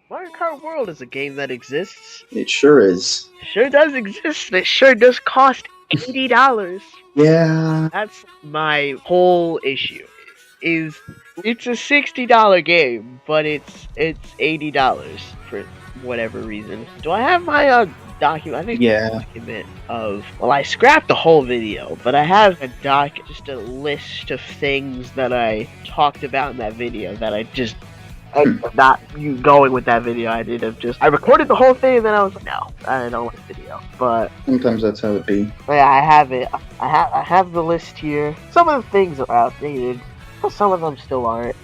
Mario Kart World is a game that exists. It sure is. Sure does exist. It sure does cost $80. Yeah. That's my whole issue. Is it's a $60 game, but it's $80 for whatever reason. Do I have my document? I think Yeah. document of I scrapped the whole video, but I have a just a list of things that I talked about in that video that I'm not going with that video. I recorded the whole thing and then I was like, no, I don't want the video. But Sometimes that's how it be. yeah, I have it. I have the list here. Some of the things are outdated, but some of them still aren't.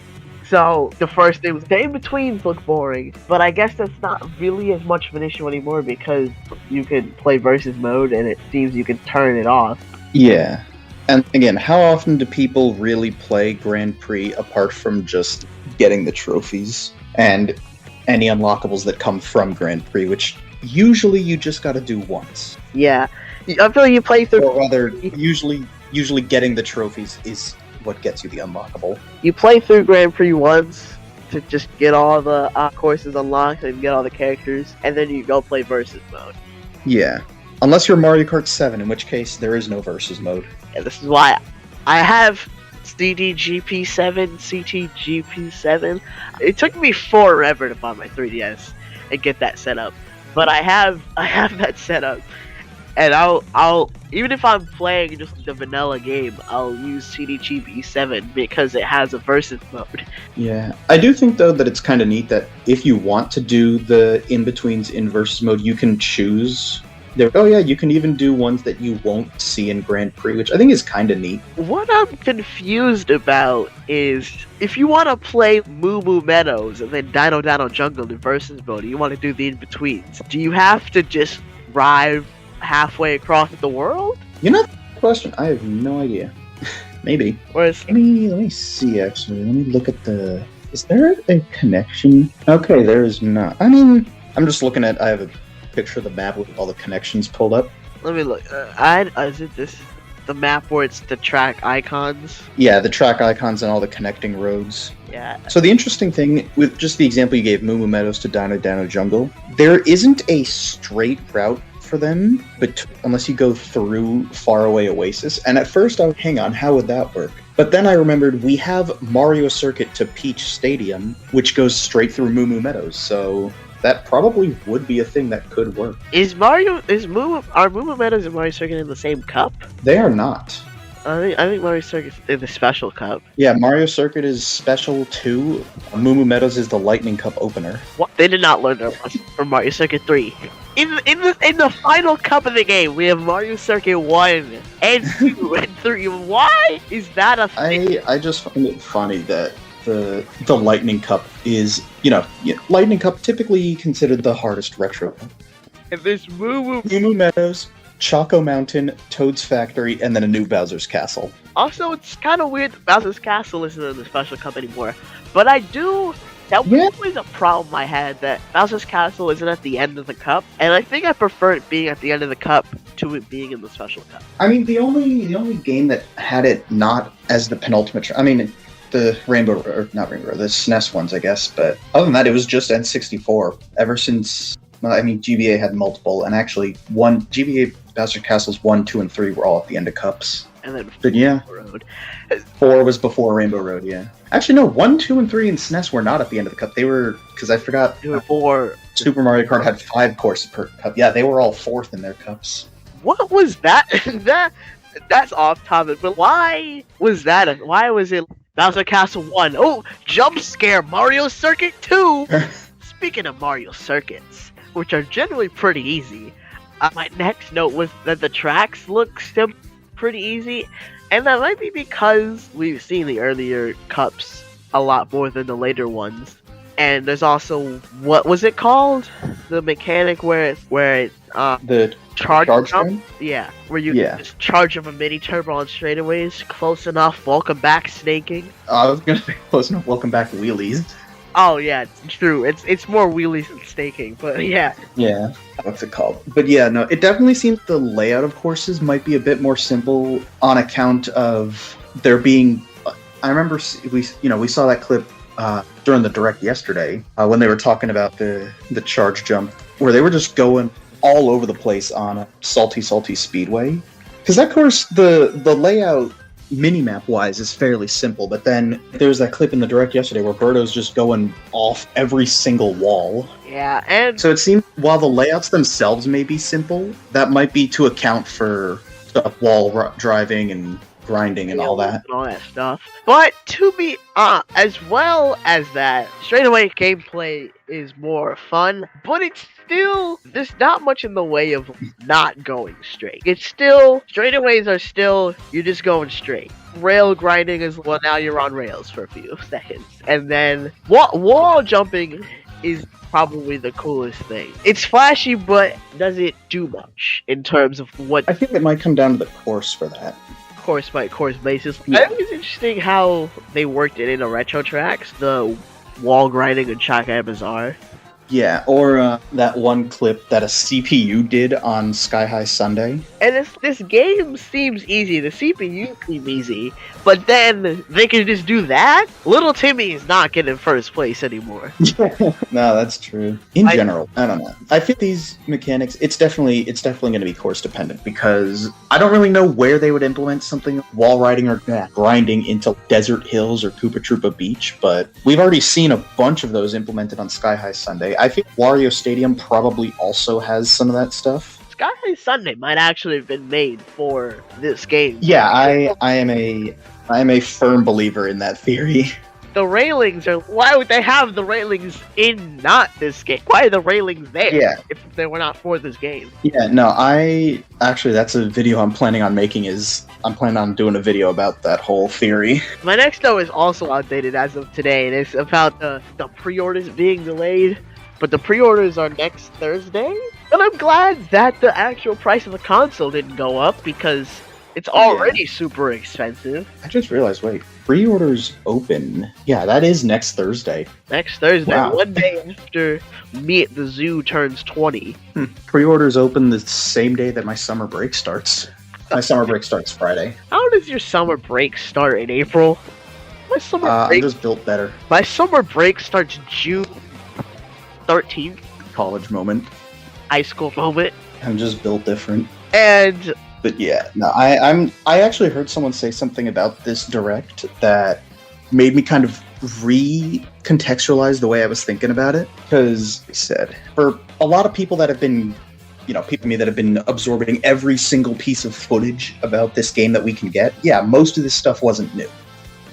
So the first thing was the in-betweens look boring, but I guess that's not really as much of an issue anymore because you could play versus mode and it seems you can turn it off. Yeah. And again, how often do people really play Grand Prix apart from just getting the trophies and any unlockables that come from Grand Prix, which usually you just gotta do once. Yeah, I feel like you play through. Or rather, usually getting the trophies is what gets you the unlockable. You play through Grand Prix once to just get all the courses unlocked and get all the characters, and then you go play versus mode. Yeah. Unless you're Mario Kart 7, in which case there is no versus mode. Yeah, this is why I have CDGP7, CTGP7. It took me forever to buy my 3DS and get that set up, but I have that set up, and I'll even if I'm playing just the vanilla game, I'll use CDGP7 because it has a versus mode. Yeah. I do think, though, that it's kind of neat that if you want to do the in-betweens in versus mode, you can choose. You can even do ones that you won't see in Grand Prix, which I think is kind of neat. What I'm confused about is if you want to play Moo Moo Meadows and then Dino Dino Jungle in versus mode, you want to do the in-betweens. Do you have to just drive halfway across the world? You know, question. I have no idea. Maybe. Whereas, let me see. Actually, let me look at the. Is there a connection? Okay, there is not. I mean, I'm just looking at. I have a picture of the map with all the connections pulled up. let me look. Is it this the map where it's the track icons? Yeah, the track icons and all the connecting roads. Yeah. So the interesting thing with just the example you gave, Moo Moo Meadows to Dino Dino Jungle, there isn't a straight route for them, but unless you go through Faraway Oasis. And at first I was, hang on, how would that work? But then I remembered we have Mario Circuit to Peach Stadium, which goes straight through Moo Moo Meadows, so that probably would be a thing that could work. Are Moo Moo Meadows and Mario Circuit in the same cup? They are not. I think Mario Circuit's in the special cup. Yeah, Mario Circuit is special 2. Moo Moo Meadows is the Lightning Cup opener. What? They did not learn their lesson from Mario Circuit 3. In the final cup of the game, we have Mario Circuit 1 and 2 and 3. Why is that a thing? I just find it funny that the Lightning Cup is, Lightning Cup typically considered the hardest retro. And there's Moo Moo Meadows, Choco Mountain, Toad's Factory, and then a new Bowser's Castle. Also, it's kind of weird that Bowser's Castle isn't in the special cup anymore. But that was a problem I had, that Bowser's Castle isn't at the end of the cup, and I think I prefer it being at the end of the cup to it being in the special cup. I mean, the only game that had it not as the penultimate, the the SNES ones, I guess, but other than that, it was just N64. Ever since, GBA had multiple, and actually, GBA Bowser Castles 1, 2, and 3 were all at the end of cups. And then but yeah, Road. 4 was before Rainbow Road, yeah. Actually, no, 1, 2, and 3 in SNES were not at the end of the cup. They were, because I forgot, Super Mario Kart had 5 courses per cup. Yeah, they were all 4th in their cups. What was that? That's off topic, but why was that? Why was it Bowser Castle 1? Oh, jump scare, Mario Circuit 2! Speaking of Mario Circuits, which are generally pretty easy, my next note was that the tracks look still pretty easy, and that might be because we've seen the earlier cups a lot more than the later ones. And there's also, what was it called? The mechanic where it the charge jump? Yeah, where you just charge up a mini turbo on straightaways. Close enough. Welcome back, snaking. I was gonna say close enough. Welcome back, wheelies. Oh yeah, it's true. It's more wheelies than snaking, but yeah. Yeah, what's it called? But yeah, no, it definitely seems the layout of courses might be a bit more simple on account of there being. I remember we saw that clip during the direct yesterday when they were talking about the charge jump, where they were just going all over the place on a Salty Speedway. Because that course, the layout minimap wise is fairly simple, but then there's that clip in the direct yesterday where Birdo's just going off every single wall. Yeah, and so it seems while the layouts themselves may be simple, that might be to account for stuff, driving and grinding and all that stuff. But to be as well as that, straightaway gameplay is more fun, but it's still, there's not much in the way of not going straight. It's still, straightaways are still, you're just going straight. Rail grinding is, well, now you're on rails for a few seconds. And then wall jumping is probably the coolest thing. It's flashy, but does it do much in terms of what? I think it might come down to the course for that. Course by course basis. Yeah. I think it's interesting how they worked it into retro tracks, the wall grinding and Chaka Bazaar. Yeah, or that one clip that a CPU did on Sky High Sunday. And this game seems easy. The CPU seems easy, but then they can just do that. Little Timmy is not getting first place anymore. No, that's true. In general, I don't know. I think these mechanics, it's definitely going to be course dependent, because I don't really know where they would implement something wall riding or grinding into Desert Hills or Koopa Troopa Beach, but we've already seen a bunch of those implemented on Sky High Sunday. I think Wario Stadium probably also has some of that stuff. Sky High Sunday might actually have been made for this game. Yeah, I am a firm believer in that theory. The railings are, why would they have the railings in not this game? Why are the railings there if they were not for this game? Yeah, no, that's a video I'm planning on making. I'm planning on doing a video about that whole theory. My next note is also outdated as of today, and it's about the pre-orders being delayed. But the pre-orders are next Thursday, and I'm glad that the actual price of the console didn't go up, because it's already super expensive. I just realized, wait, pre-orders open. Yeah, that is next Thursday. Next Thursday, wow. One day after Me at the Zoo turns 20. Pre-orders open the same day that my summer break starts. My summer break starts Friday. How does your summer break start in April? My summer break... I'm just built better. My summer break starts June 13th. College moment. High school moment. I'm just built different. And... But yeah, no, I actually heard someone say something about this direct that made me kind of recontextualize the way I was thinking about it. Because they said, for a lot of people that have been, people that have been absorbing every single piece of footage about this game that we can get, most of this stuff wasn't new.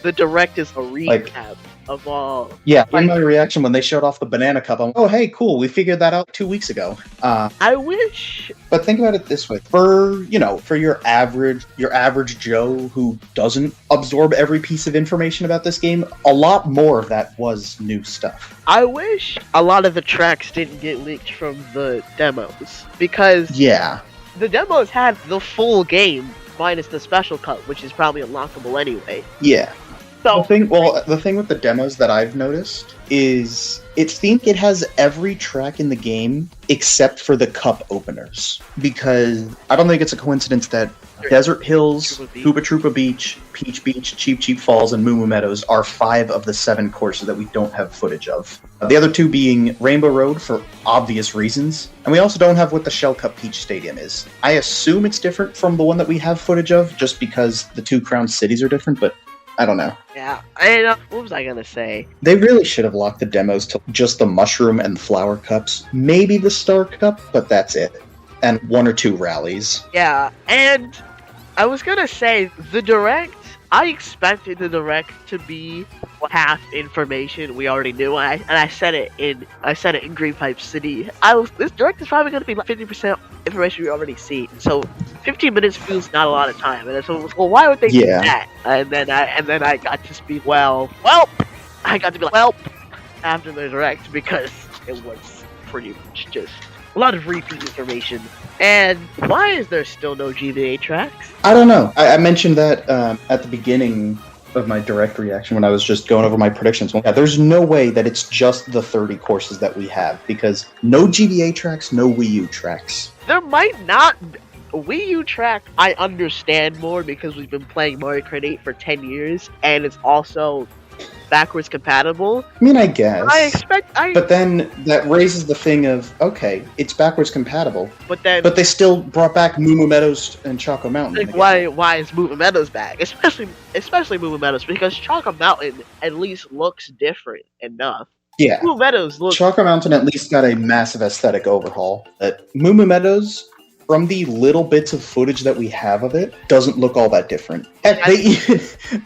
The direct is a recap of all. Yeah, in my reaction when they showed off the banana cup, I'm, oh hey, cool, we figured that out 2 weeks ago. I wish. But think about it this way: for your average Joe who doesn't absorb every piece of information about this game, a lot more of that was new stuff. I wish a lot of the tracks didn't get leaked from the demos, because the demos had the full game minus the special cut, which is probably unlockable anyway. Yeah. So the thing with the demos that I've noticed is it has every track in the game except for the cup openers. Because I don't think it's a coincidence that Desert Hills, Koopa Troopa Beach, Peach Beach, Cheep Cheep Falls, and Moo Moo Meadows are 5 of the 7 courses that we don't have footage of. The other 2 being Rainbow Road for obvious reasons, and we also don't have what the Shell Cup Peach Stadium is. I assume it's different from the one that we have footage of, just because the 2 crown cities are different, but I don't know. Yeah, and what was I gonna say? They really should have locked the demos to just the mushroom and flower cups. Maybe the star cup, but that's it. And 1 or 2 rallies. Yeah, and I was gonna say, the direct, I expected the direct to be half information we already knew, and I said it in Green Pipe City. This direct is probably gonna be like 50% information we already see. So 15 minutes feels not a lot of time, and so well, why would they do that? And then I got to speak after the direct, because it was pretty much just a lot of repeat information. And why is there still no GBA tracks? I don't know. I mentioned that at the beginning of my direct reaction when I was just going over my predictions. Yeah, there's no way that it's just the 30 courses that we have, because no GBA tracks, no Wii U tracks. There might not. Wii U track, I understand more because we've been playing Mario Kart 8 for 10 years, and it's also backwards compatible. I mean, I guess. I But then that raises the thing of, okay, it's backwards compatible. but then But they still brought back Moo Moo Meadows and Choco Mountain. like why is Moving Meadows back? Especially Moving Meadows, because Choco Mountain at least looks different enough. Yeah. Moving Meadows looks Choco Mountain at least got a massive aesthetic overhaul. That Moo Moo Meadows, from the little bits of footage that we have of it, doesn't look all that different. Heck, they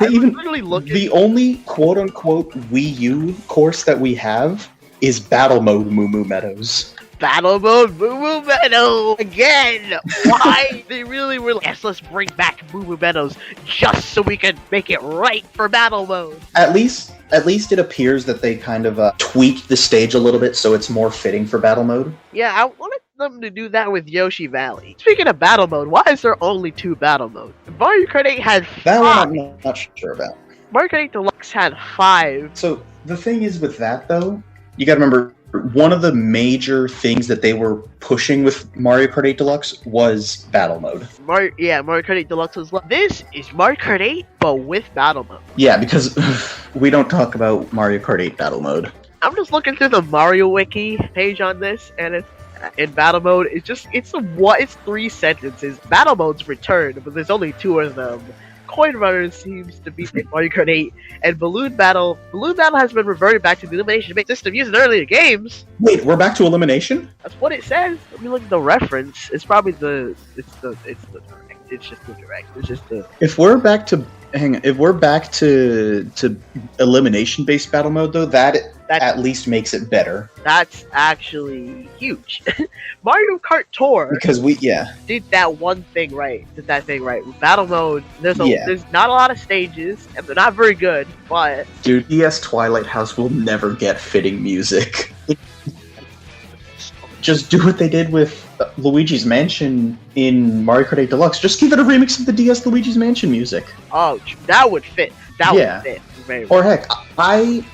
even literally look the only quote-unquote Wii U course that we have is Battle Mode Moo Moo Meadows. Battle Mode Moo Moo Meadows again. Why they really were like, yes, let's bring back Moo Moo Meadows just so we can make it right for Battle Mode. At least it appears that they kind of tweaked the stage a little bit so it's more fitting for Battle Mode. Yeah, I wanted them to do that with Yoshi Valley. Speaking of Battle Mode, why is there only 2 Battle Mode? Mario Kart 8 had 5. That one I'm not sure about. Mario Kart 8 Deluxe had 5. So the thing is with that though, you gotta remember, one of the major things that they were pushing with Mario Kart 8 Deluxe was Battle Mode. Mario Kart 8 Deluxe was like, this is Mario Kart 8, but with Battle Mode. Yeah, because we don't talk about Mario Kart 8 Battle Mode. I'm just looking through the Mario Wiki page on this, and it's in Battle Mode. It's 3 sentences. Battle Mode's returned, but there's only 2 of them. Coin Runner seems to be in Mario Kart 8, and Balloon Battle has been reverted back to the elimination-based system used in earlier games. Wait, we're back to elimination? That's what it says. Let me look at the reference. It's probably the direct. It's just the direct. It's just the. If we're back to elimination-based battle mode, though, that at least makes it better. That's actually huge. Mario Kart Tour, because did that thing right. With Battle Mode, there's not a lot of stages, and they're not very good. But dude, DS Twilight House will never get fitting music. Just do what they did with Luigi's Mansion in Mario Kart 8 Deluxe. Just give it a remix of the DS Luigi's Mansion music. Oh, that would fit. That would fit very well. Or heck,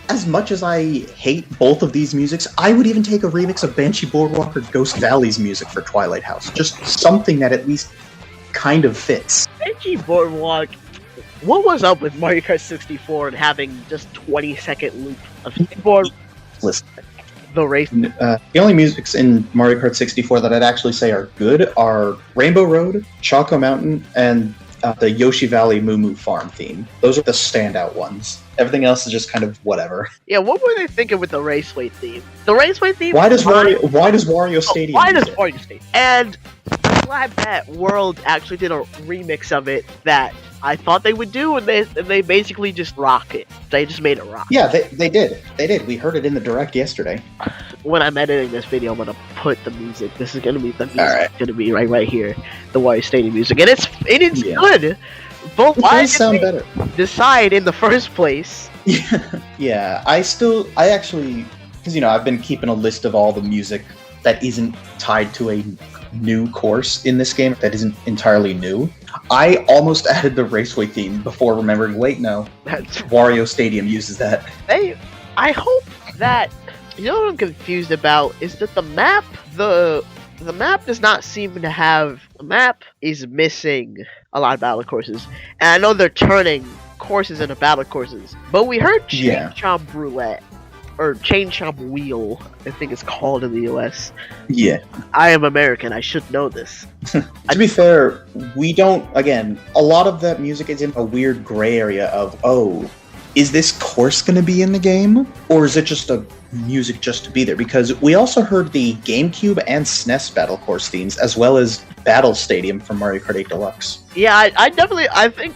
as much as I hate both of these musics, I would even take a remix of Banshee Boardwalk or Ghost Valley's music for Twilight House. Just something that at least kind of fits. Banshee Boardwalk. What was up with Mario Kart 64 and having just 20-second loop of skateboard? Listen. The race. The only musics in Mario Kart 64 that I'd actually say are good are Rainbow Road, Choco Mountain, and the Yoshi Valley Moo Moo Farm theme. Those are the standout ones. Everything else is just kind of whatever. Yeah, what were they thinking with the Raceway theme? The Raceway theme. Why does Wario Stadium? Why does Wario Stadium? And I'm glad that World actually did a remix of it that I thought they would do, and they basically just rock it. They just made it rock. Yeah, they did. They did. We heard it in the direct yesterday. When I'm editing this video, I'm gonna put the music. This is gonna be the music. Right. Gonna be right here, the Wario Stadium music, and it's good. But why did sound they better. Decide in the first place? Yeah. I actually, because I've been keeping a list of all the music that isn't tied to a new course in this game that isn't entirely new. I almost added the Raceway theme before remembering, wait, no. Wario Stadium uses that. I hope that, what I'm confused about is that the map does not seem to have, the map is missing a lot of battle courses. And I know they're turning courses into battle courses, but we heard Chain Chomp Roulette, or Chain Chomp Wheel, I think it's called in the US. Yeah. I am American, I should know this. To be fair, we don't, again, a lot of that music is in a weird gray area of, is this course going to be in the game? Or is it just a music just to be there? Because we also heard the GameCube and SNES battle course themes, as well as Battle Stadium from Mario Kart 8 Deluxe. Yeah, I think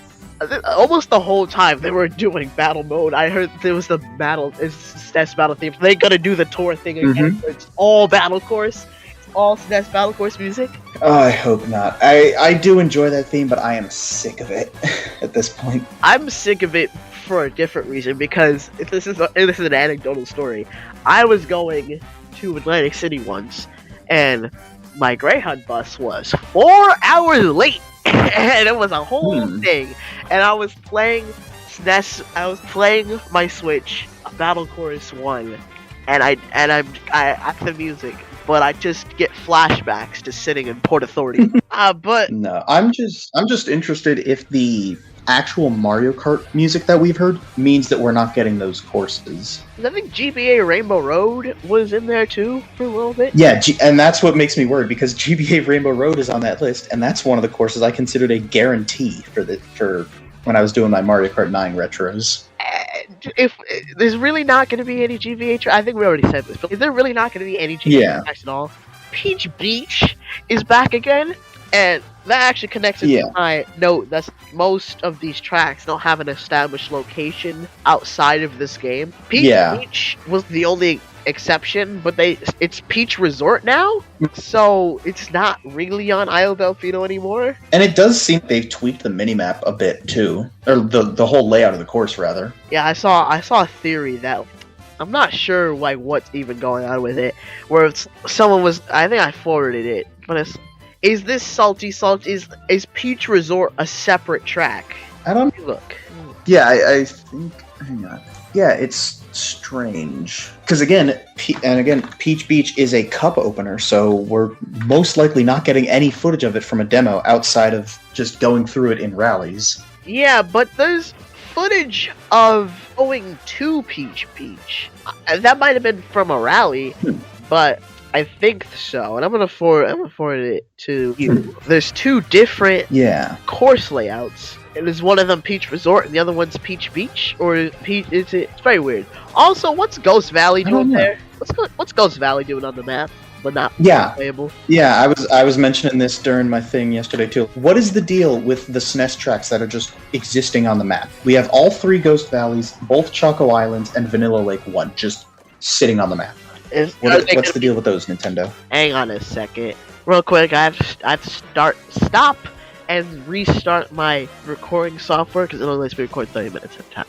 almost the whole time they were doing battle mode, I heard there was the SNES battle theme. They're gonna do the tour thing again. Mm-hmm. It's all battle course. It's all SNES battle course music. Oh, I hope not. I do enjoy that theme, but I am sick of it at this point. I'm sick of it for a different reason, because this is an anecdotal story. I was going to Atlantic City once, and my Greyhound bus was 4 hours late. And it was a whole thing, and I was playing SNES. I was playing my Switch, Battle Chorus 1, and I the music, but I just get flashbacks to sitting in Port Authority. But no, I'm just interested if the actual Mario Kart music that we've heard means that we're not getting those courses. I think GBA Rainbow Road was in there too for a little bit. Yeah, and that's what makes me worried, because GBA Rainbow Road is on that list, and that's one of the courses I considered a guarantee for when I was doing my Mario Kart 9 retros. If there's really not going to be any GBA tracks, I think we already said this, but is there really not going to be any GBA tracks at all? Peach Beach is back again, and that actually connects it to my note. That's most of these tracks don't have an established location outside of this game. Peach Beach was the only exception, but it's Peach Resort now, so it's not really on Isle Delfino anymore. And it does seem they've tweaked the minimap a bit too, or the whole layout of the course rather. Yeah, I saw a theory that I'm not sure like what's even going on with it, where someone was, I think I forwarded it, but is this Salty Salt, is Peach Resort a separate track? I don't look. Yeah, I think, hang on. Yeah, it's strange. Because again, Peach Beach is a cup opener, so we're most likely not getting any footage of it from a demo outside of just going through it in rallies. Yeah, but there's footage of going to Peach Beach. That might have been from a rally, but I think so. And I'm gonna forward it to you. There's two different course layouts. And is one of them Peach Resort and the other one's Peach Beach? Or Peach? It's very weird. Also, what's Ghost Valley doing there? What's Ghost Valley doing on the map, but not playable? Yeah, I was mentioning this during my thing yesterday too. What is the deal with the SNES tracks that are just existing on the map? We have all three Ghost Valleys, both Choco Islands, and Vanilla Lake 1 just sitting on the map. What's the deal with those, Nintendo? Hang on a second, real quick. I have to stop and restart my recording software because it only lets me record 30 minutes at a time.